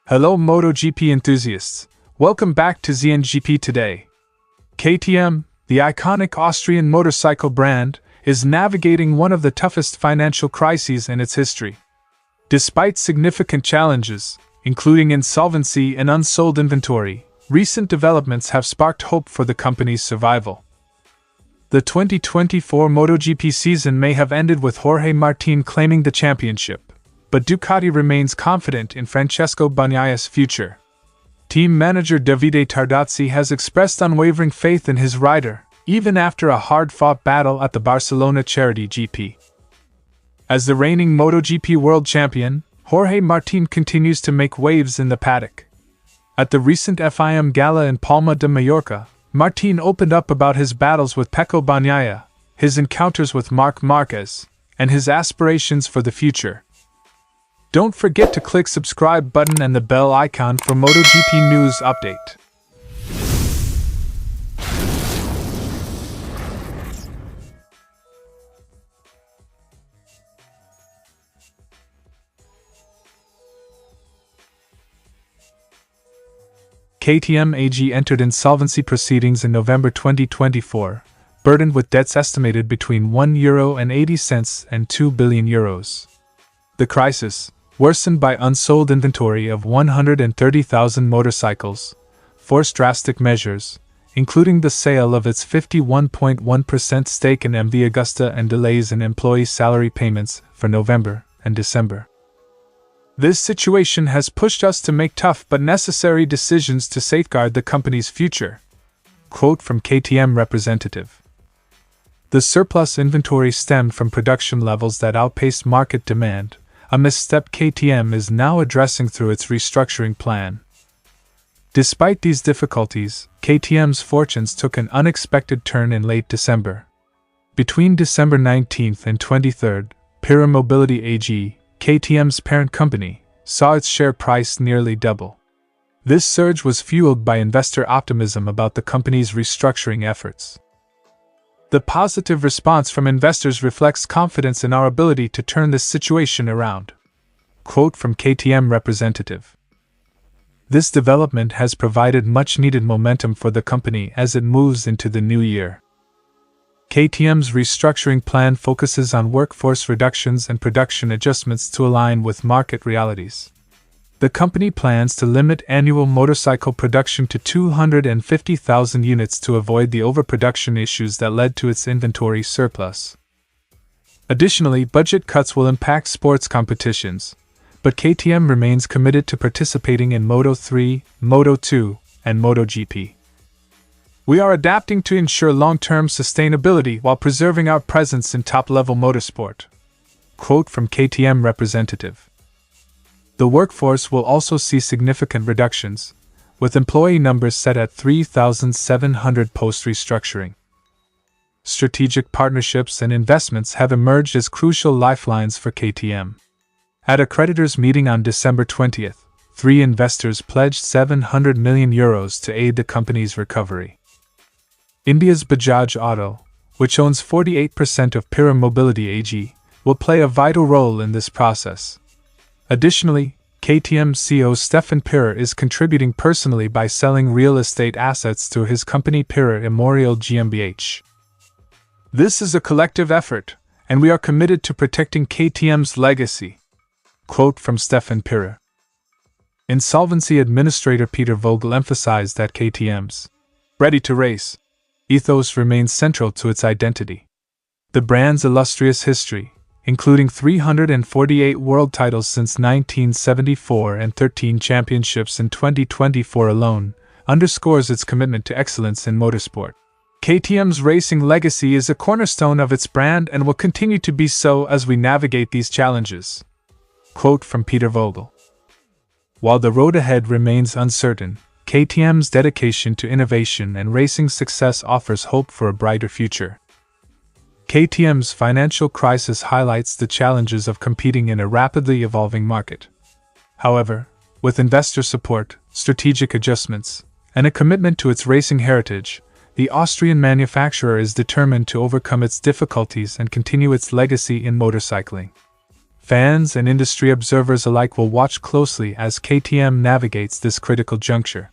Hello MotoGP enthusiasts, welcome back to ZNGP Today. KTM, the iconic Austrian motorcycle brand, is navigating one of the toughest financial crises in its history. Despite significant challenges, including insolvency and unsold inventory, recent developments have sparked hope for the company's survival. The 2024 MotoGP season may have ended with Jorge Martín claiming the championship, but Ducati remains confident in Francesco Bagnaia's future. Team manager Davide Tardozzi has expressed unwavering faith in his rider, even after a hard-fought battle at the Barcelona Charity GP. As the reigning MotoGP World Champion, Jorge Martín continues to make waves in the paddock. At the recent FIM Gala in Palma de Mallorca, Martín opened up about his battles with Pecco Bagnaia, his encounters with Marc Márquez, and his aspirations for the future. Don't forget to click subscribe button and the bell icon for MotoGP news update. KTM AG entered insolvency proceedings in November 2024, burdened with debts estimated between €1.80 and €2 billion. The crisis, worsened by unsold inventory of 130,000 motorcycles, forced drastic measures, including the sale of its 51.1% stake in MV Agusta and delays in employee salary payments for November and December. This situation has pushed us to make tough but necessary decisions to safeguard the company's future. Quote from KTM representative. The surplus inventory stemmed from production levels that outpaced market demand, a misstep KTM is now addressing through its restructuring plan. Despite these difficulties, KTM's fortunes took an unexpected turn in late December. Between December 19th and 23rd, Pirra Mobility AG, KTM's parent company, saw its share price nearly double. This surge was fueled by investor optimism about the company's restructuring efforts. The positive response from investors reflects confidence in our ability to turn this situation around. Quote from KTM representative. This development has provided much-needed momentum for the company as it moves into the new year. KTM's restructuring plan focuses on workforce reductions and production adjustments to align with market realities. The company plans to limit annual motorcycle production to 250,000 units to avoid the overproduction issues that led to its inventory surplus. Additionally, budget cuts will impact sports competitions, but KTM remains committed to participating in Moto3, Moto2, and MotoGP. We are adapting to ensure long-term sustainability while preserving our presence in top-level motorsport. Quote from KTM representative. The workforce will also see significant reductions, with employee numbers set at 3,700 post-restructuring. Strategic partnerships and investments have emerged as crucial lifelines for KTM. At a creditors' meeting on December 20th, 3 investors pledged €700 million to aid the company's recovery. India's Bajaj Auto, which owns 48% of Pirra Mobility AG, will play a vital role in this process. Additionally, KTM CEO Stefan Pirra is contributing personally by selling real estate assets to his company Pirra Immobiliare GmbH. This is a collective effort, and we are committed to protecting KTM's legacy. Quote from Stefan Pirra. Insolvency Administrator Peter Vogel emphasized that KTM's ready to race ethos remains central to its identity. The brand's illustrious history, including 348 world titles since 1974 and 13 championships in 2024 alone, underscores its commitment to excellence in motorsport. KTM's racing legacy is a cornerstone of its brand and will continue to be so as we navigate these challenges. Quote from Peter Vogel. While the road ahead remains uncertain, KTM's dedication to innovation and racing success offers hope for a brighter future. KTM's financial crisis highlights the challenges of competing in a rapidly evolving market. However, with investor support, strategic adjustments, and a commitment to its racing heritage, the Austrian manufacturer is determined to overcome its difficulties and continue its legacy in motorcycling. Fans and industry observers alike will watch closely as KTM navigates this critical juncture.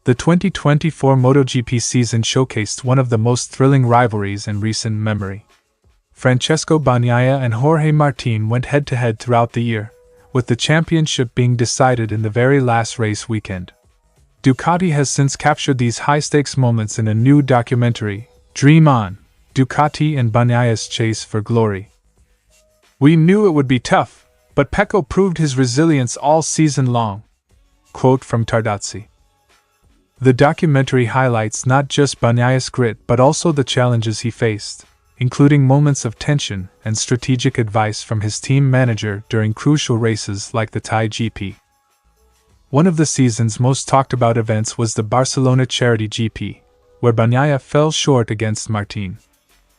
The 2024 MotoGP season showcased one of the most thrilling rivalries in recent memory. Francesco Bagnaia and Jorge Martín went head-to-head throughout the year, with the championship being decided in the very last race weekend. Ducati has since captured these high-stakes moments in a new documentary, Dream On: Ducati and Bagnaia's Chase for Glory. "We knew it would be tough, but Pecco proved his resilience all season long." Quote from Tardozzi. The documentary highlights not just Bagnaia's grit but also the challenges he faced, including moments of tension and strategic advice from his team manager during crucial races like the Thai GP. One of the season's most talked about events was the Barcelona Charity GP, where Bagnaia fell short against Martín.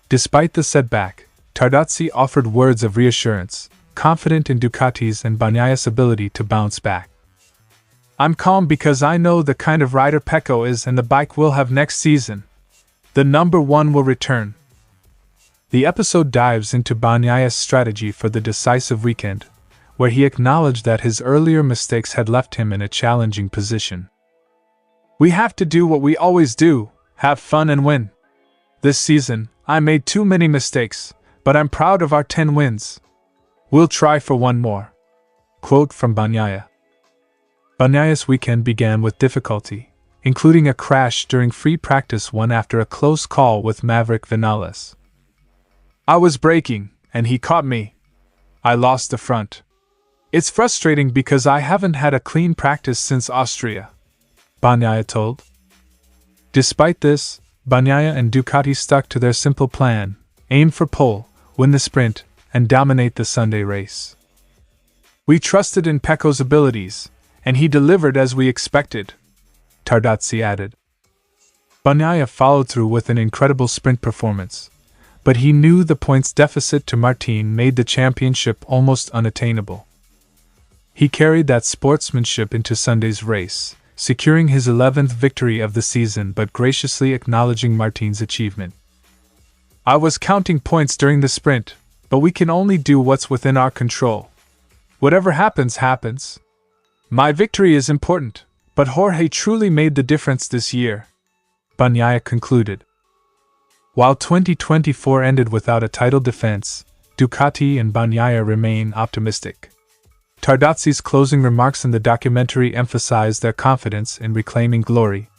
Despite the setback, Tardozzi offered words of reassurance, confident in Ducati's and Bagnaia's ability to bounce back. "I'm calm because I know the kind of rider Pecco is and the bike we'll have next season. The number one will return." The episode dives into Bagnaia's strategy for the decisive weekend, where he acknowledged that his earlier mistakes had left him in a challenging position. "We have to do what we always do, have fun and win. This season, I made too many mistakes, but I'm proud of our 10 wins. We'll try for one more." Quote from Bagnaia. Bagnaia's weekend began with difficulty, including a crash during free practice one after a close call with Maverick Vinales. "I was braking, and he caught me. I lost the front. It's frustrating because I haven't had a clean practice since Austria," Bagnaia told. Despite this, Bagnaia and Ducati stuck to their simple plan: aim for pole, win the sprint, and dominate the Sunday race. "We trusted in Pecco's abilities, and he delivered as we expected," Tardozzi added. Bagnaia followed through with an incredible sprint performance, but he knew the points deficit to Martín made the championship almost unattainable. He carried that sportsmanship into Sunday's race, securing his 11th victory of the season but graciously acknowledging Martín's achievement. "I was counting points during the sprint, but we can only do what's within our control. Whatever happens, happens. My victory is important, but Jorge truly made the difference this year," Bagnaia concluded. While 2024 ended without a title defense, Ducati and Bagnaia remain optimistic. Tardozzi's closing remarks in the documentary emphasized their confidence in reclaiming glory.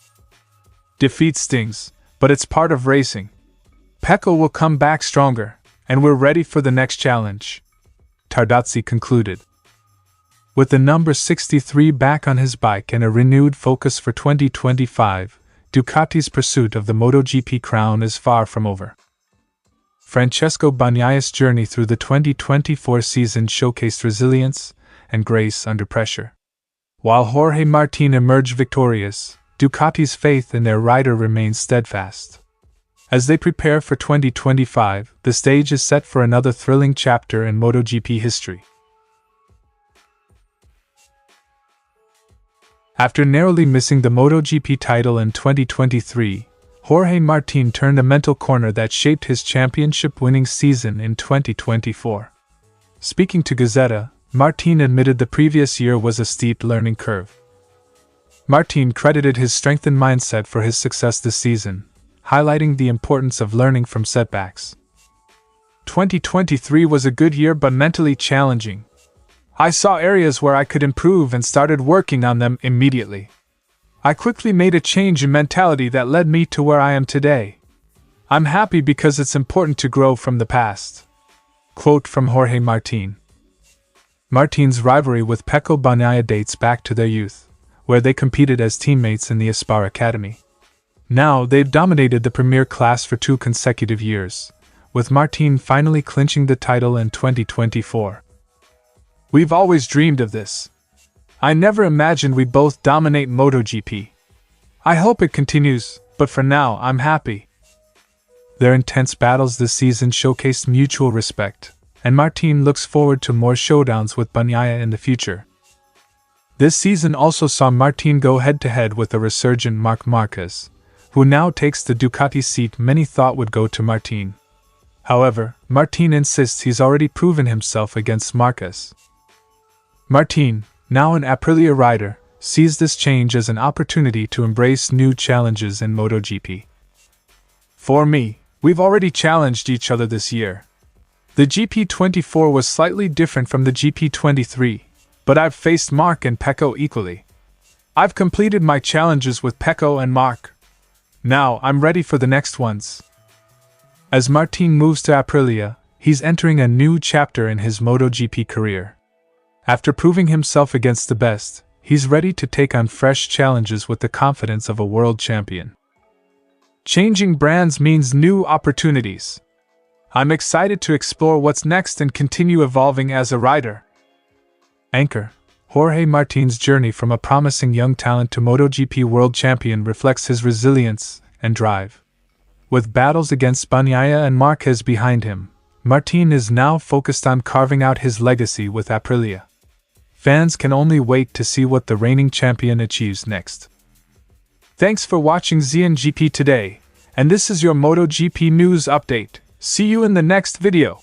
"Defeat stings, but it's part of racing. Pecco will come back stronger, and we're ready for the next challenge," Tardozzi concluded. With the number 63 back on his bike and a renewed focus for 2025, Ducati's pursuit of the MotoGP crown is far from over. Francesco Bagnaia's journey through the 2024 season showcased resilience and grace under pressure. While Jorge Martín emerged victorious, Ducati's faith in their rider remains steadfast. As they prepare for 2025, the stage is set for another thrilling chapter in MotoGP history. After narrowly missing the MotoGP title in 2023, Jorge Martín turned a mental corner that shaped his championship-winning season in 2024. Speaking to Gazzetta, Martín admitted the previous year was a steep learning curve. Martín credited his strengthened mindset for his success this season, highlighting the importance of learning from setbacks. 2023 was a good year but mentally challenging. I saw areas where I could improve and started working on them immediately. I quickly made a change in mentality that led me to where I am today. I'm happy because it's important to grow from the past." Quote from Jorge Martín. Martín's rivalry with Pecco Bagnaia dates back to their youth, where they competed as teammates in the Aspar Academy. Now they've dominated the Premier class for 2 consecutive years, with Martín finally clinching the title in 2024. "We've always dreamed of this. I never imagined we'd both dominate MotoGP. I hope it continues, but for now I'm happy." Their intense battles this season showcased mutual respect, and Martín looks forward to more showdowns with Bagnaia in the future. This season also saw Martín go head-to-head with the resurgent Marc Márquez, who now takes the Ducati seat many thought would go to Martín. However, Martín insists he's already proven himself against Márquez. Martín, now an Aprilia rider, sees this change as an opportunity to embrace new challenges in MotoGP. For me, we've already challenged each other this year. The GP24 was slightly different from the GP23, but I've faced Marc and Pecco equally. I've completed my challenges with Pecco and Marc. Now I'm ready for the next ones. As Martín moves to Aprilia, he's entering a new chapter in his MotoGP career. After proving himself against the best, he's ready to take on fresh challenges with the confidence of a world champion. Changing brands means new opportunities. I'm excited to explore what's next and continue evolving as a rider. Anchor: Jorge Martín's journey from a promising young talent to MotoGP World Champion reflects his resilience and drive. With battles against Bagnaia and Márquez behind him, Martín is now focused on carving out his legacy with Aprilia. Fans can only wait to see what the reigning champion achieves next. Thanks for watching ZNGP Today, and this is your MotoGP news update. See you in the next video.